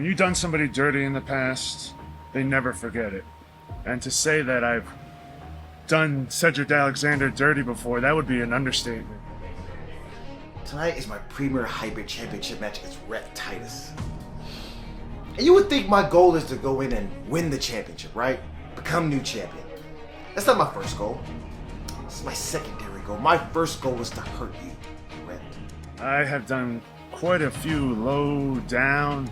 you've done somebody dirty in the past, they never forget it. And to say that I've done Cedric Alexander dirty before, that would be an understatement. Tonight is my premier hybrid championship match against Rhett Titus. And you would think my goal is to go in and win the championship, right? Become new champion. That's not my first goal. This is my secondary goal. My first goal is to hurt you, Rhett. I have done quite a few low down,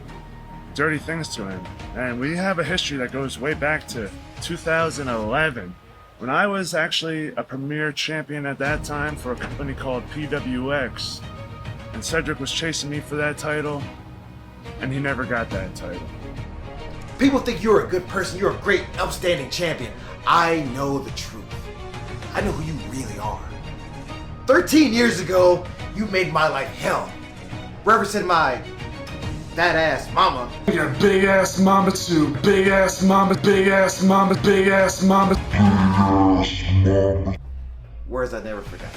dirty things to him. And we have a history that goes way back to 2011. When I was actually a premier champion at that time for a company called PWX, and Cedric was chasing me for that title, and he never got that title. People think you're a good person, you're a great, outstanding champion. I know the truth. I know who you really are. 13 years ago, you made my life hell. Representing my fat ass mama. Yeah, big ass mama too. Big ass mama, big ass mama, big ass mama. Words I never forgot.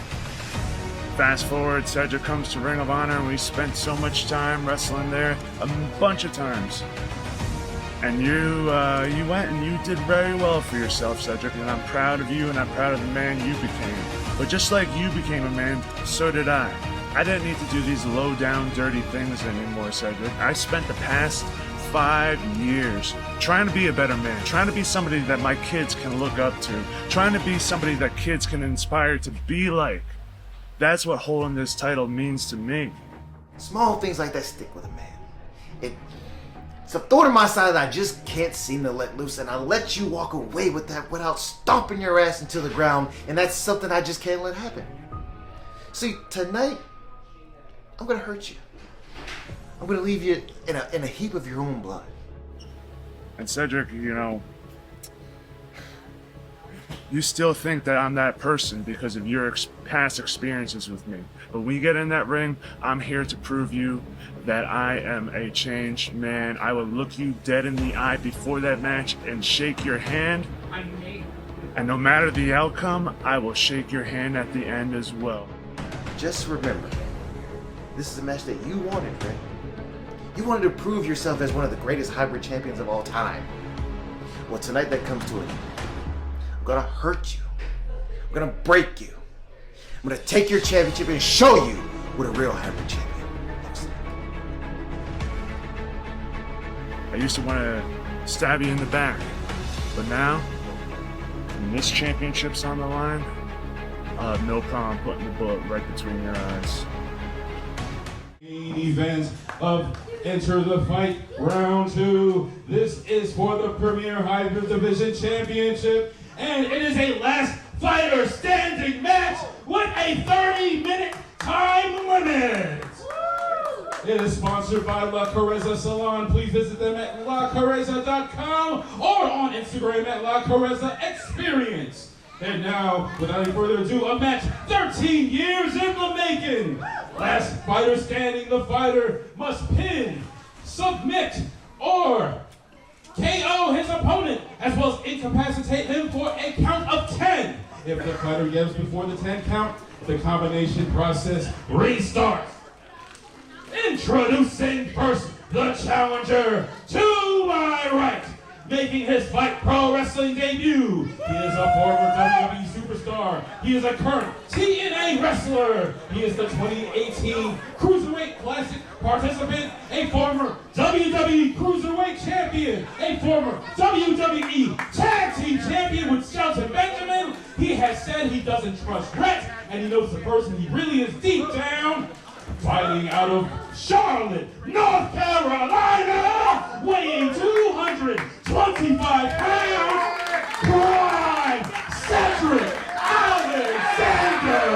Fast forward, Cedric comes to Ring of Honor, and we spent so much time wrestling there, a bunch of times. And you went and you did very well for yourself, Cedric, and I'm proud of you and I'm proud of the man you became. But just like you became a man, so did I. I didn't need to do these low down, dirty things anymore, Cedric. I spent the past 5 years trying to be a better man, trying to be somebody that my kids can look up to, trying to be somebody that kids can inspire to be like. That's what holding this title means to me. Small things like that stick with a man. It's a thorn in my side that I just can't seem to let loose, and I let you walk away with that without stomping your ass into the ground, and that's something I just can't let happen. See, tonight, I'm gonna hurt you. I'm gonna leave you in a heap of your own blood. And Cedric, you still think that I'm that person because of your past experiences with me. But when we get in that ring, I'm here to prove you that I am a changed man. I will look you dead in the eye before that match and shake your hand. And no matter the outcome, I will shake your hand at the end as well. Just remember, this is a match that you wanted, right? You wanted to prove yourself as one of the greatest hybrid champions of all time. Well, tonight that comes to an end. I'm gonna hurt you. I'm gonna break you. I'm gonna take your championship and show you what a real hybrid champion looks like. I used to want to stab you in the back, but now, when this championship's on the line, I'll have no problem putting the bullet right between your eyes. Main event of Enter the Fight Round 2. This is for the Premier Hybrid Division Championship, and it is a last fighter standing match with a 30-minute time limit. It is sponsored by La Careza Salon. Please visit them at lacareza.com or on Instagram at La Careza Experience. And now, without any further ado, a match 13 years in the making. Last fighter standing, the fighter must pin, submit, or KO his opponent, as well as incapacitate him for a count of 10. If the fighter yells before the 10 count, the combination process restarts. Introducing first, the challenger to my right, making his Fight Pro Wrestling debut. He is a former WWE superstar. He is a current TNA wrestler. He is the 2018 Cruiserweight Classic participant, a former WWE Cruiserweight champion, a former WWE Tag Team champion with Shelton Benjamin. He has said he doesn't trust Rhett, and he knows the person he really is deep down. Fighting out of Charlotte, North Carolina, weighing 225 pounds, Prime Cedric Alexander.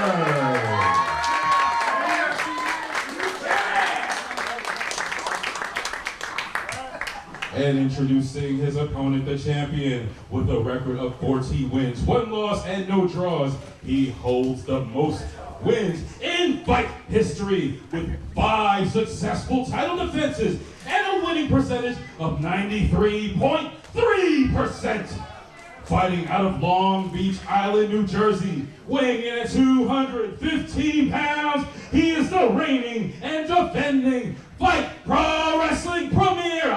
And introducing his opponent, the champion, with a record of 14 wins, 1 loss, and no draws. He holds the most wins in fight history with 5 successful title defenses and a winning percentage of 93.3%. Fighting out of Long Beach Island, New Jersey, weighing in at 215 pounds, he is the reigning and defending Fight Pro Wrestling Premier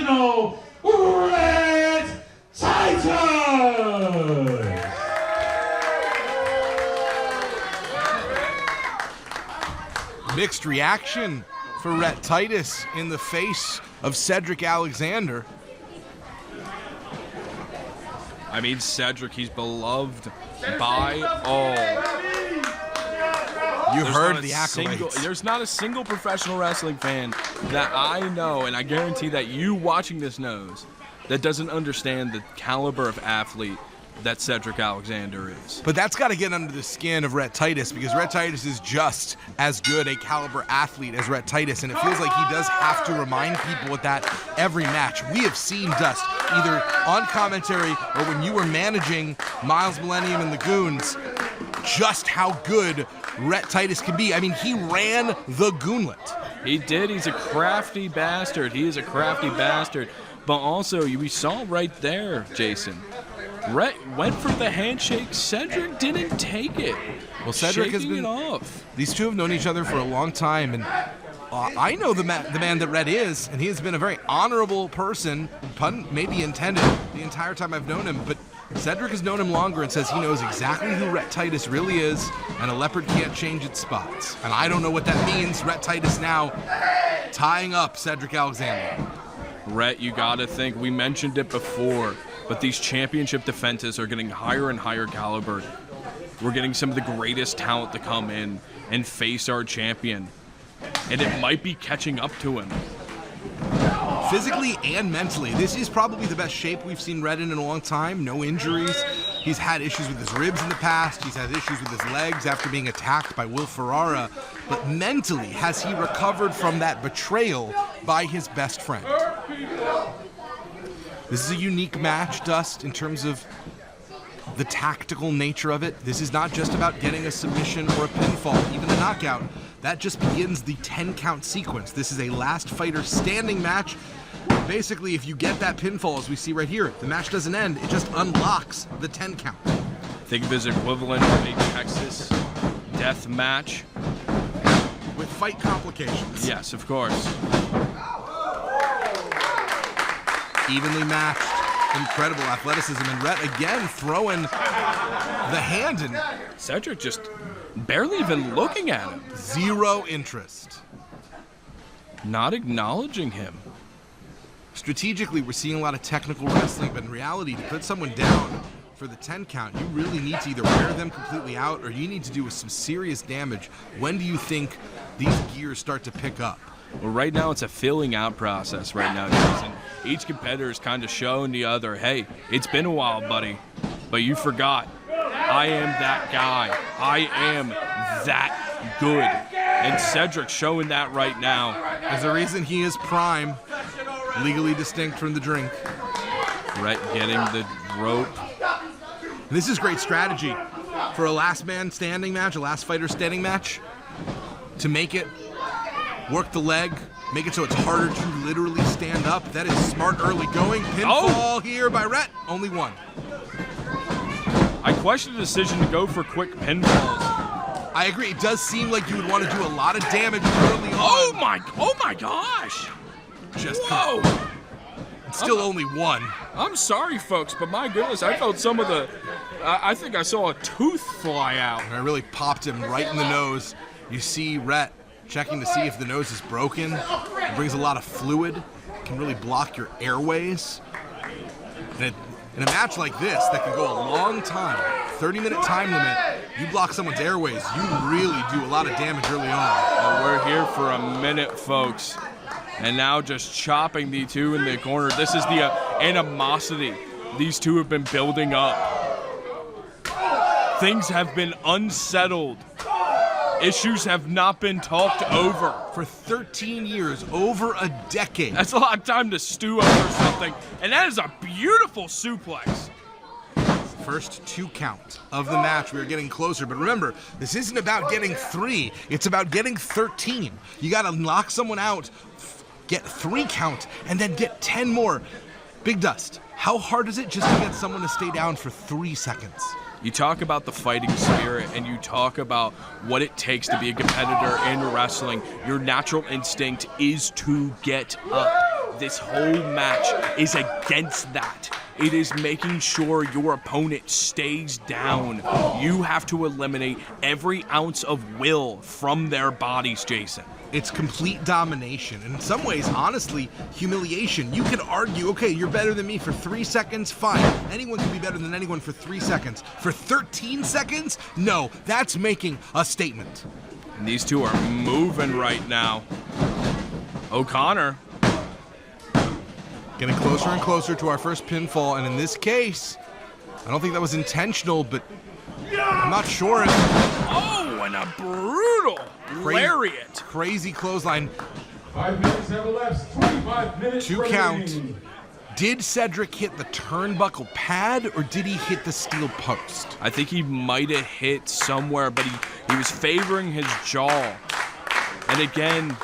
International, Rhett Titus. Mixed reaction for Rhett Titus in the face of Cedric Alexander. I mean, Cedric, he's beloved by all. You There's heard not the a accolades. There's not a single professional wrestling fan that I know, and I guarantee that you watching this knows, that doesn't understand the caliber of athlete that Cedric Alexander is. But that's got to get under the skin of Rhett Titus, because Rhett Titus is just as good a caliber athlete as Rhett Titus, and it feels like he does have to remind people with that every match. We have seen, Dust, either on commentary or when you were managing Miles Millennium and the Goons, just how good Rhett Titus can be. I mean, he ran the gauntlet. He did. He's a crafty bastard. He is a crafty bastard. But also, we saw right there, Jason, Rhett went for the handshake. Cedric didn't take it. Well, Cedric has been it off. These two have known each other for a long time, and I know the man that Rhett is, and he has been a very honorable person, pun maybe intended, the entire time I've known him. But Cedric has known him longer and says he knows exactly who Rhett Titus really is, and a leopard can't change its spots. And I don't know what that means. Rhett Titus now tying up Cedric Alexander. Rhett, you gotta think, we mentioned it before, but these championship defenses are getting higher and higher caliber. We're getting some of the greatest talent to come in and face our champion, and it might be catching up to him. Physically and mentally, this is probably the best shape we've seen Rhett in a long time. No injuries. He's had issues with his ribs in the past. He's had issues with his legs after being attacked by Will Ferrara. But mentally, has he recovered from that betrayal by his best friend? This is a unique match, Dust, in terms of the tactical nature of it. This is not just about getting a submission or a pinfall, even a knockout. That just begins the 10-count sequence. This is a last fighter standing match. Basically, if you get that pinfall, as we see right here, the match doesn't end. It just unlocks the 10 count. Think of his equivalent of a Texas death match. With fight complications. Yes, of course. Evenly matched. Incredible athleticism. And Rhett again throwing the hand in. Cedric just barely even looking at him. Zero interest. Not acknowledging him. Strategically, we're seeing a lot of technical wrestling, but in reality, to put someone down for the 10 count, you really need to either wear them completely out or you need to do some serious damage. When do you think these gears start to pick up? Well, right now it's a filling out process right now, Jason. Each competitor is kind of showing the other, hey, it's been a while, buddy, but you forgot. I am that guy. I am that good. And Cedric's showing that right now. There's a reason he is prime, legally distinct from the drink. Rhett getting the rope. This is great strategy for a last man standing match, a last fighter standing match, to make it work the leg, make it so it's harder to literally stand up. That is smart early going. Pinfall here by Rhett. Only one. I question the decision to go for quick pinfalls. I agree. It does seem like you would want to do a lot of damage early on. Oh my gosh. Just whoa. It's still only one. I'm sorry, folks, but my goodness, I felt some of the, I think I saw a tooth fly out. And I really popped him right in the nose. You see Rhett checking to see if the nose is broken. It brings a lot of fluid, can really block your airways. And in a match like this that can go a long time, 30-minute time limit, you block someone's airways, you really do a lot of damage early on. Well, we're here for a minute, folks. And now just chopping the two in the corner. This is the animosity these two have been building up. Things have been unsettled. Issues have not been talked over. For 13 years, over a decade. That's a lot of time to stew over something. And that is a beautiful suplex. First 2 count of the match. We are getting closer, but remember, this isn't about getting 3. It's about getting 13. You got to knock someone out, get 3 count, and then get 10 more. Big Dust, how hard is it just to get someone to stay down for 3 seconds? You talk about the fighting spirit, and you talk about what it takes to be a competitor in wrestling. Your natural instinct is to get up. this whole match is against that. It is making sure your opponent stays down. You have to eliminate every ounce of will from their bodies, Jason. It's complete domination, and in some ways, honestly, humiliation. You could argue, okay, you're better than me for 3 seconds, fine. Anyone can be better than anyone for 3 seconds. For 13 seconds? No, that's making a statement. And these two are moving right now. O'Connor. Getting closer and closer to our first pinfall, and in this case, I don't think that was intentional, but I'm not sure. Oh, and a brutal lariat. Crazy clothesline. 5 minutes have elapsed. 25 minutes 2 count. remaining. Did Cedric hit the turnbuckle pad, or did he hit the steel post? I think he might have hit somewhere, but he was favoring his jaw. And again,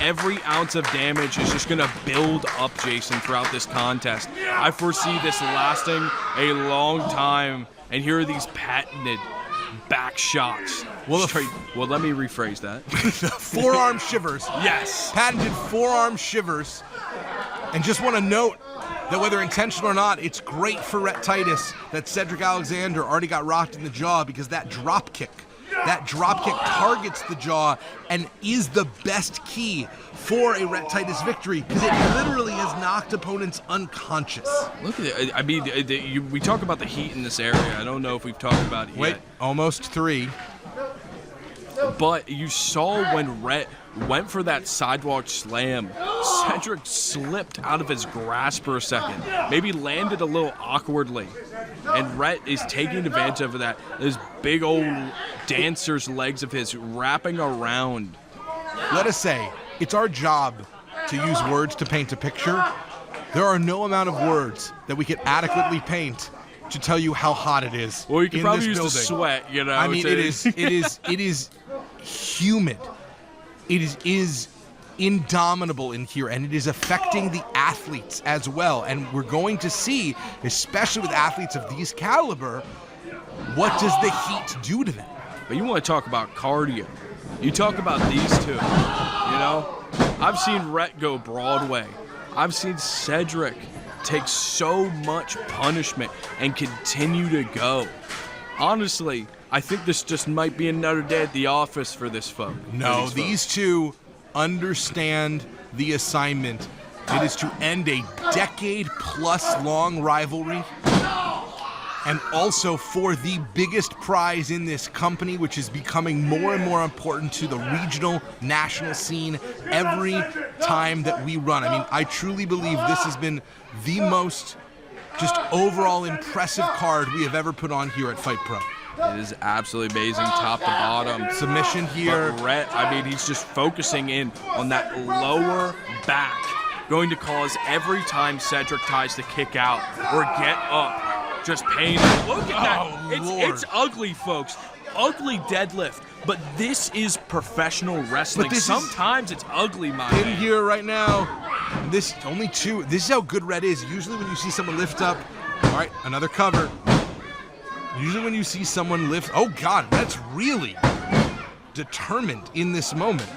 every ounce of damage is just going to build up, Jason, throughout this contest. I foresee this lasting a long time, and here are these patented back shots. Well, Well, let me rephrase that. Forearm shivers. Yes. Patented forearm shivers. And just want to note that whether intentional or not, it's great for Rhett Titus that Cedric Alexander already got rocked in the jaw, because that drop kick targets the jaw and is the best key for a Rhett Titus victory, because it literally has knocked opponents unconscious. Look at it. I mean, we talk about the heat in this area. I don't know if we've talked about it Wait, yet. almost 3. But you saw when Rhett went for that sidewalk slam, Cedric slipped out of his grasp for a second, maybe landed a little awkwardly, and Rhett is taking advantage of that. Those big old dancer's legs of his wrapping around. Let us say, it's our job to use words to paint a picture. There are no amount of words that we could adequately paint to tell you how hot it is. Well, you can in probably this use the building. sweat, you know. I mean, it is humid. It is indomitable in here, and it is affecting the athletes as well. And we're going to see, especially with athletes of these caliber, what does the heat do to them? But you want to talk about cardio. You talk about these two, you know? I've seen Rhett go Broadway. I've seen Cedric take so much punishment and continue to go. Honestly, I think this just might be another day at the office for this folk. No, these two understand the assignment. It is to end a decade-plus long rivalry, and also for the biggest prize in this company, which is becoming more and more important to the regional, national scene every time that we run. I mean, I truly believe this has been the most just overall impressive card we have ever put on here at Fight Pro. It is absolutely amazing, top to bottom. Submission here. But Rhett, I mean, he's just focusing in on that lower back, going to cause every time Cedric tries to kick out or get up, just pain. Look at that. Lord. It's ugly, folks. Ugly deadlift. But this is professional wrestling. Sometimes it's ugly, my In man. here right now. This only 2. This is how good Rhett is. Usually when you see someone lift up, all right, another cover. Usually when you see someone lift, oh God, Rhett's really determined in this moment.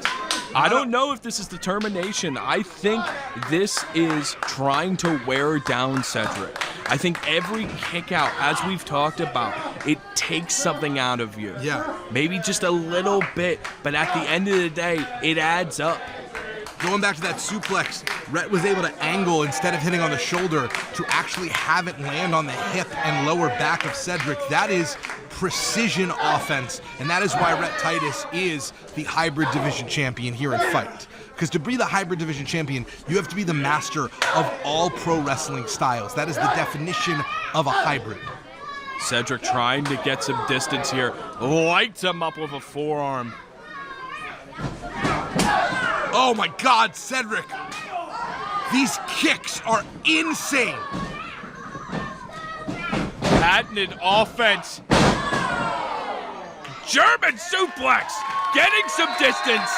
I don't know if this is determination. I think this is trying to wear down Cedric. I think every kick out, as we've talked about, it takes something out of you. Yeah. Maybe just a little bit, but at the end of the day, it adds up. Going back to that suplex, Rhett was able to angle instead of hitting on the shoulder to actually have it land on the hip and lower back of Cedric. That is precision offense, and that is why Rhett Titus is the hybrid division champion here in Fight. Because to be the hybrid division champion, you have to be the master of all pro wrestling styles. That is the definition of a hybrid. Cedric trying to get some distance here, lights him up with a forearm. Oh my God, Cedric! These kicks are insane! Patented offense. German suplex, getting some distance,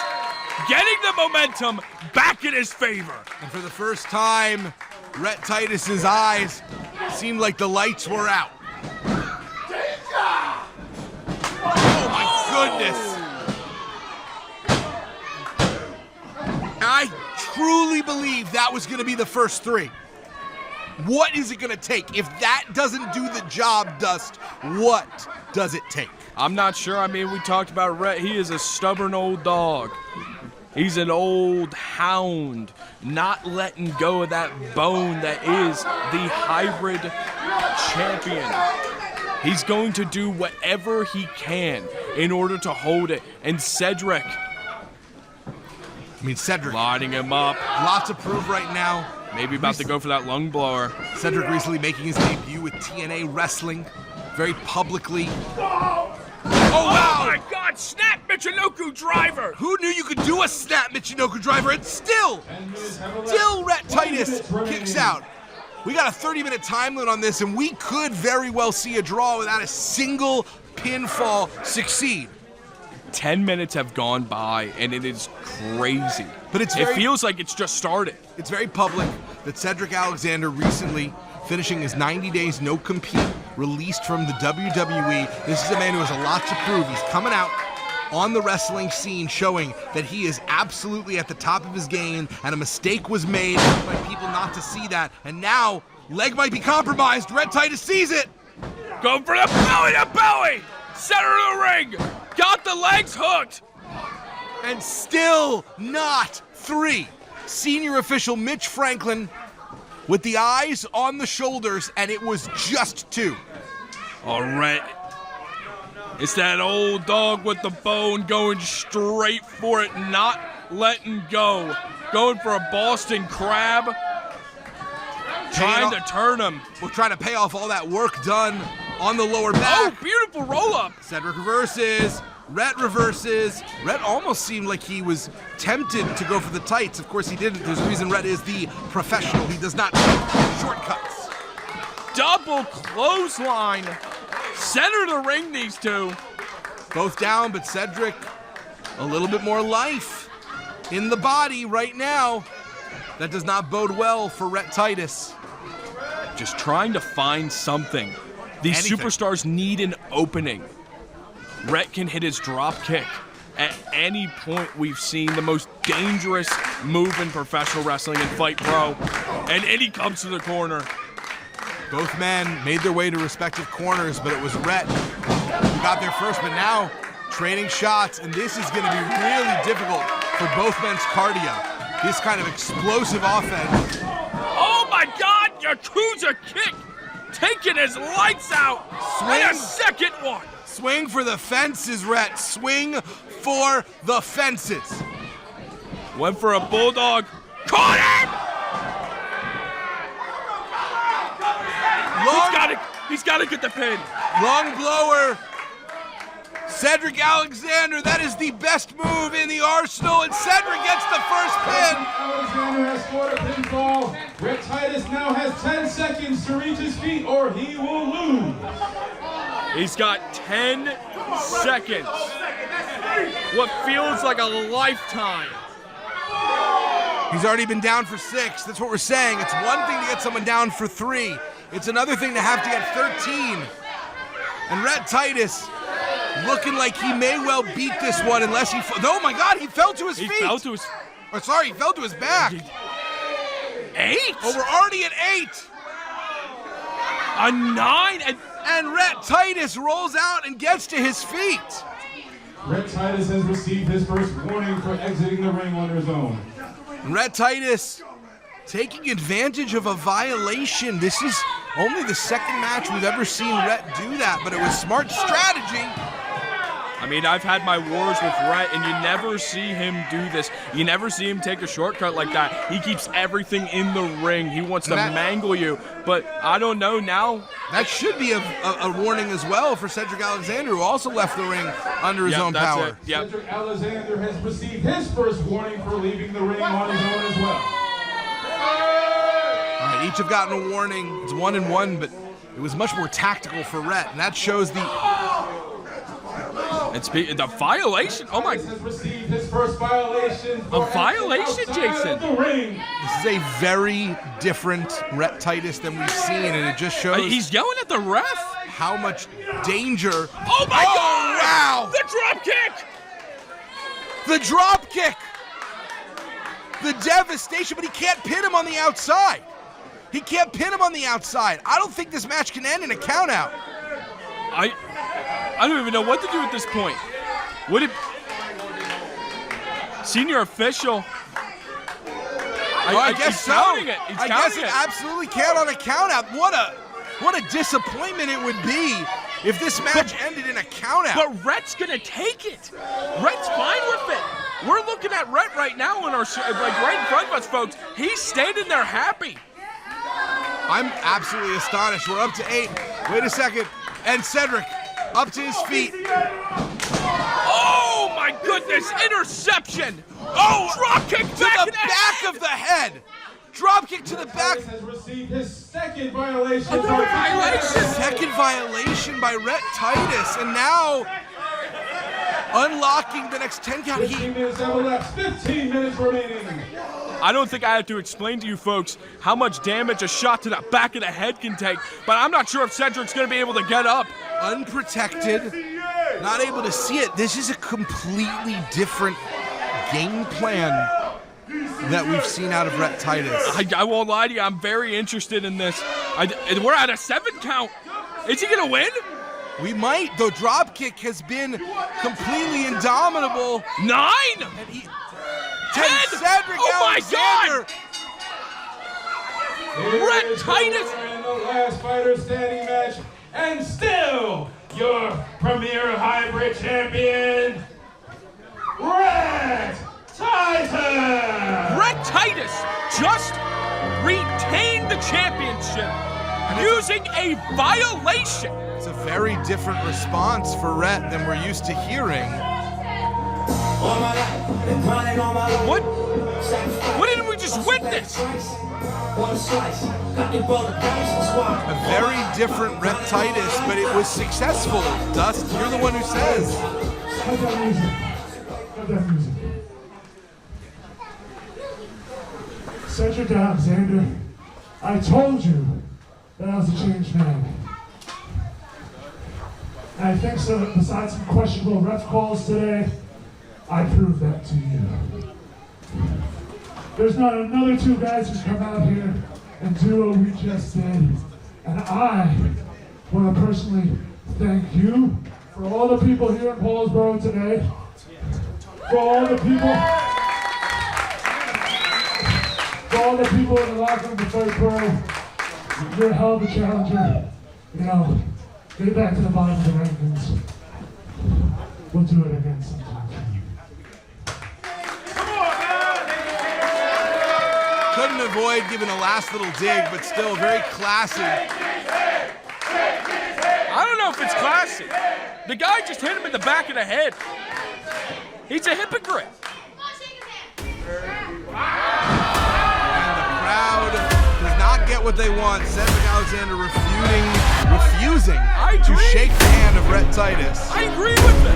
getting the momentum back in his favor. And for the first time, Rhett Titus's eyes seemed like the lights were out. Oh my goodness! I truly believe that was going to be the first 3. What is it going to take? If that doesn't do the job, Dust, what does it take? I'm not sure. I mean, we talked about Rhett. He is a stubborn old dog. He's an old hound, not letting go of that bone that is the hybrid champion. He's going to do whatever he can in order to hold it. And Cedric. Lining him up. Lots to prove right now. Maybe about to go for that lung blower. Cedric recently making his debut with TNA Wrestling, very publicly. Oh, wow! Oh my God, snap Michinoku driver! Who knew you could do a snap Michinoku driver? And still Rhett Titus kicks out. We got a 30-minute time limit on this, and we could very well see a draw without a single pinfall succeed. 10 minutes have gone by, and it is crazy. But it feels like it's just started. It's very public that Cedric Alexander recently, finishing his 90 days no compete, released from the WWE. This is a man who has a lot to prove. He's coming out on the wrestling scene showing that he is absolutely at the top of his game, and a mistake was made by people not to see that. And now, leg might be compromised. Rhett Titus sees it. Go for the belly to belly! Center of the ring! Got the legs hooked! And still not 3. Senior official Mitch Franklin with the eyes on the shoulders, and it was just 2. All right. It's that old dog with the bone going straight for it, not letting go. Going for a Boston Crab. Trying to turn him. We're trying to pay off all that work done on the lower back. Oh, beautiful roll-up. Cedric reverses. Rhett reverses. Rhett almost seemed like he was tempted to go for the tights. Of course he didn't. There's a reason Rhett is the professional. He does not take shortcuts. Double clothesline. Center of the ring, these two. Both down, but Cedric a little bit more life in the body right now. That does not bode well for Rhett Titus. Just trying to find something. These superstars need an opening. Rhett can hit his drop kick at any point. We've seen the most dangerous move in professional wrestling in Fight Pro. And he comes to the corner. Both men made their way to respective corners, but it was Rhett who got there first. But now, trading shots, and this is going to be really difficult for both men's cardio. This kind of explosive offense. Oh my God, Yakuza kick! Taking his lights out! Swing. And a second one! Swing for the fences, Rhett. Swing for the fences. Went for a bulldog. Caught him! He's gotta get the pin. Long blower. Cedric Alexander, that is the best move in the arsenal, and Cedric gets the first pin. Alexander has scored a pinfall. Rhett Titus now has 10 seconds to reach his feet, or he will lose. He's got 10 seconds. What feels like a lifetime. He's already been down for 6. That's what we're saying. It's one thing to get someone down for 3. It's another thing to have to get 13. And Rhett Titus looking like he may well beat this one unless he... Oh my God, he fell to his feet. He fell to his... Or sorry, he fell to his back. 8? Oh, we're already at 8. A 9? And Rhett Titus rolls out and gets to his feet. Rhett Titus has received his first warning for exiting the ring on his own. Rhett Titus taking advantage of a violation. This is only the second match we've ever seen Rhett do that, but it was smart strategy. I mean, I've had my wars with Rhett, and you never see him do this. You never see him take a shortcut like that. He keeps everything in the ring. He wants to mangle you, but I don't know now. That should be a warning as well for Cedric Alexander, who also left the ring under his own power. Yep. Cedric Alexander has received his first warning for leaving the ring on his own as well. All right, each have gotten a warning. It's 1-1, but it was much more tactical for Rhett, and that shows the violation. Oh my! Has received his first violation. A violation, Jason. This is a very different Rhett Titus than we've seen, and it just shows He's yelling at the ref. how much danger. Oh my God! Wow! The drop kick. The drop kick. the devastation, but he can't pin him on the outside. He can't pin him on the outside. I don't think this match can end in a countout. I don't even know what to do at this point. Would it... Senior official... I guess so. I guess it absolutely can on a countout. What a disappointment it would be if this match ended in a countout. But Rhett's gonna take it. Rhett's fine with it. We're looking at Rhett right now in our like right in front of us, folks. He's standing there happy. I'm absolutely astonished. We're up to 8. Wait a second. And Cedric up to his feet. Oh my goodness! Interception! Oh, drop kick to the back of the head. Drop kick to the back. Has received his second violation. Another violation. Second violation by Rhett Titus, and now unlocking the next 10 count. 15 minutes left. 15 minutes remaining. I don't think I have to explain to you folks how much damage a shot to the back of the head can take, but I'm not sure if Cedric's going to be able to get up. Unprotected, not able to see it. This is a completely different game plan that we've seen out of Rhett Titus. I won't lie to you, I'm very interested in this. We're at a 7 count. Is he going to win? We might. The drop kick has been completely indomitable. 9! And 10! Cedric Oh Alexander. My God! Rhett Titus! In the last fighter standing match, and still your premier hybrid champion, Rhett Titus! Rhett Titus just retained the championship using a violation. It's a very different response for Rhett than we're used to hearing. What did we just witness? A very different Rhett Titus, but it was successful. Dust, you're the one who says. Cut that music. Cut that music. Cedric Alexander, I told you that I was a changed man. And I think so, besides some questionable ref calls today, I proved that to you. There's not another 2 guys who come out here and do what we just did. And I want to personally thank you for all the people here in Paulsboro today, for all the people in the locker room for Fight Pro. You're a hell of a challenger. You know, get back to the bottom of the rankings. We'll do it again sometime. Couldn't avoid giving a last little dig, but still very classy. I don't know if it's classy. The guy just hit him in the back of the head. He's a hypocrite. And the crowd does not get what they want. Cedric Alexander refusing to shake the hand of Rhett Titus. I agree with it.